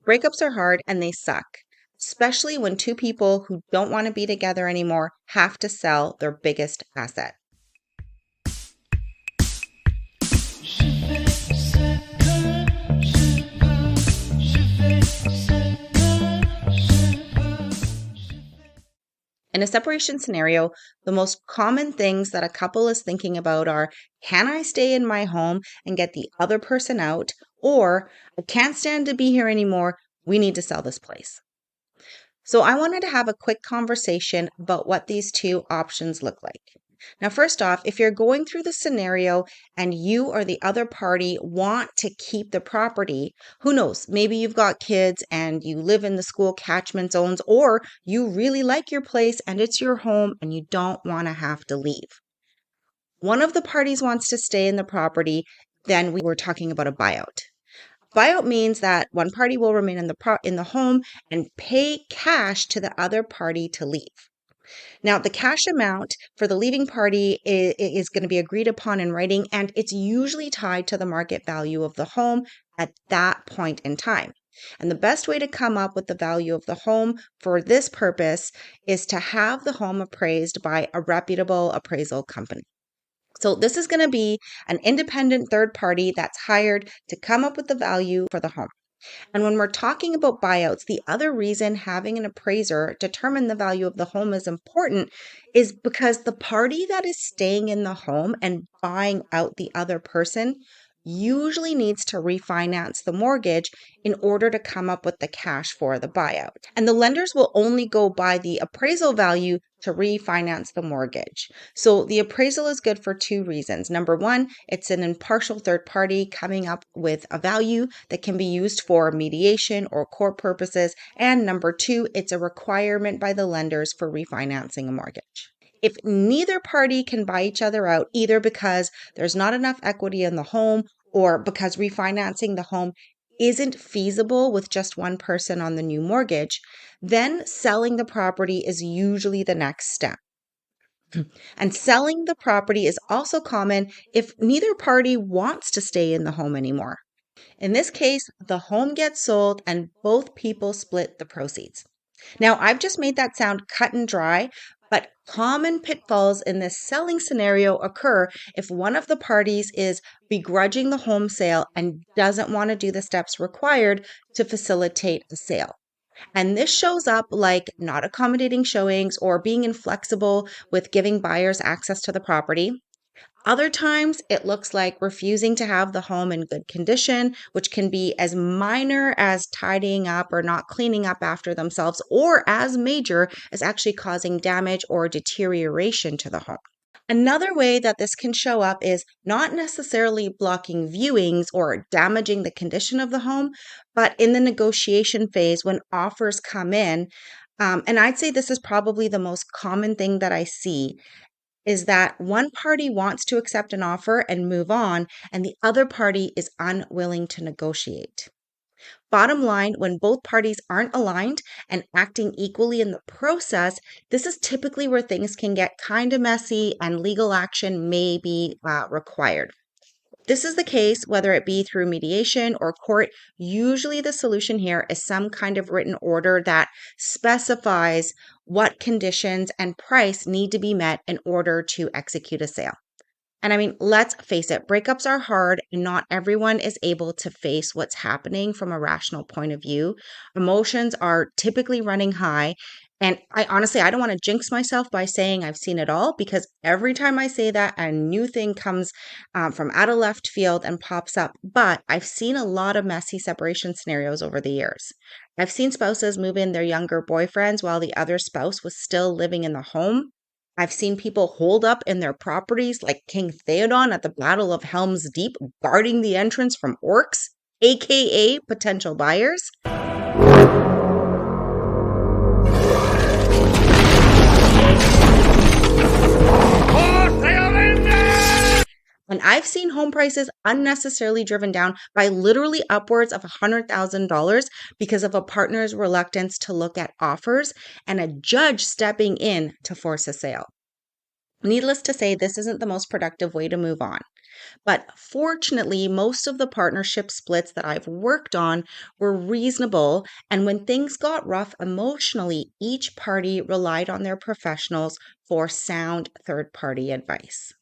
Breakups are hard and they suck, especially when two people who don't want to be together anymore have to sell their biggest asset. In a separation scenario, the most common things that a couple is thinking about are, can I stay in my home and get the other person out? Or, I can't stand to be here anymore. We need to sell this place. So I wanted to have a quick conversation about what these two options look like. Now, first off, if you're going through the scenario and you or the other party want to keep the property, who knows? Maybe you've got kids and you live in the school catchment zones, or you really like your place and it's your home and you don't want to have to leave. One of the parties wants to stay in the property, then we were talking about a buyout. Buyout means that one party will remain in the home and pay cash to the other party to leave. Now, the cash amount for the leaving party is going to be agreed upon in writing, and it's usually tied to the market value of the home at that point in time. And the best way to come up with the value of the home for this purpose is to have the home appraised by a reputable appraisal company. So this is going to be an independent third party that's hired to come up with the value for the home. And when we're talking about buyouts, the other reason having an appraiser determine the value of the home is important is because the party that is staying in the home and buying out the other person usually needs to refinance the mortgage in order to come up with the cash for the buyout. And the lenders will only go by the appraisal value to refinance the mortgage. So the appraisal is good for two reasons. Number one, it's an impartial third party coming up with a value that can be used for mediation or court purposes. And number two, it's a requirement by the lenders for refinancing a mortgage. If neither party can buy each other out, either because there's not enough equity in the home or because refinancing the home isn't feasible with just one person on the new mortgage, then selling the property is usually the next step. And selling the property is also common if neither party wants to stay in the home anymore. In this case, the home gets sold and both people split the proceeds. Now, I've just made that sound cut and dry, but common pitfalls in this selling scenario occur if one of the parties is begrudging the home sale and doesn't want to do the steps required to facilitate the sale. And this shows up like not accommodating showings or being inflexible with giving buyers access to the property. Other times, it looks like refusing to have the home in good condition, which can be as minor as tidying up or not cleaning up after themselves, or as major as actually causing damage or deterioration to the home. Another way that this can show up is not necessarily blocking viewings or damaging the condition of the home, but in the negotiation phase when offers come in. And I'd say this is probably the most common thing that I see is that one party wants to accept an offer and move on, and the other party is unwilling to negotiate. Bottom line, when both parties aren't aligned and acting equally in the process, this is typically where things can get kind of messy and legal action may be required. This is the case whether it be through mediation or court. Usually the solution here is some kind of written order that specifies what conditions and price need to be met in order to execute a sale. And I mean, let's face it, breakups are hard and not everyone is able to face what's happening from a rational point of view. Emotions are typically running high. And I don't want to jinx myself by saying I've seen it all, because every time I say that, a new thing comes from out of left field and pops up. But I've seen a lot of messy separation scenarios over the years. I've seen spouses move in their younger boyfriends while the other spouse was still living in the home. I've seen people hold up in their properties like King Theoden at the Battle of Helm's Deep, guarding the entrance from orcs, aka potential buyers. And I've seen home prices unnecessarily driven down by literally upwards of $100,000 because of a partner's reluctance to look at offers and a judge stepping in to force a sale. Needless to say, this isn't the most productive way to move on. But fortunately, most of the partnership splits that I've worked on were reasonable. And when things got rough emotionally, each party relied on their professionals for sound third party advice.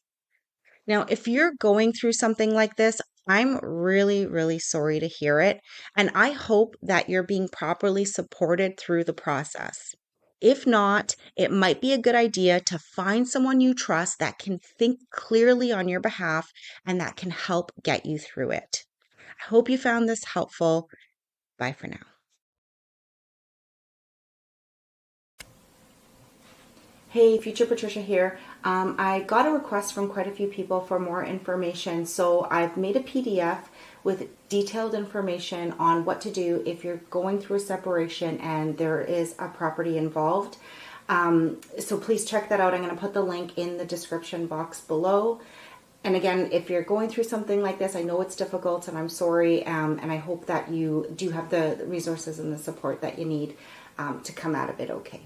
Now, if you're going through something like this, I'm really, really sorry to hear it. And I hope that you're being properly supported through the process. If not, it might be a good idea to find someone you trust that can think clearly on your behalf and that can help get you through it. I hope you found this helpful. Bye for now. Hey, future Patricia here. I got a request from quite a few people for more information, so I've made a PDF with detailed information on what to do if you're going through a separation and there is a property involved. So please check that out. I'm going to put the link in the description box below. And again, if you're going through something like this, I know it's difficult and I'm sorry, and I hope that you do have the resources and the support that you need to come out of it okay.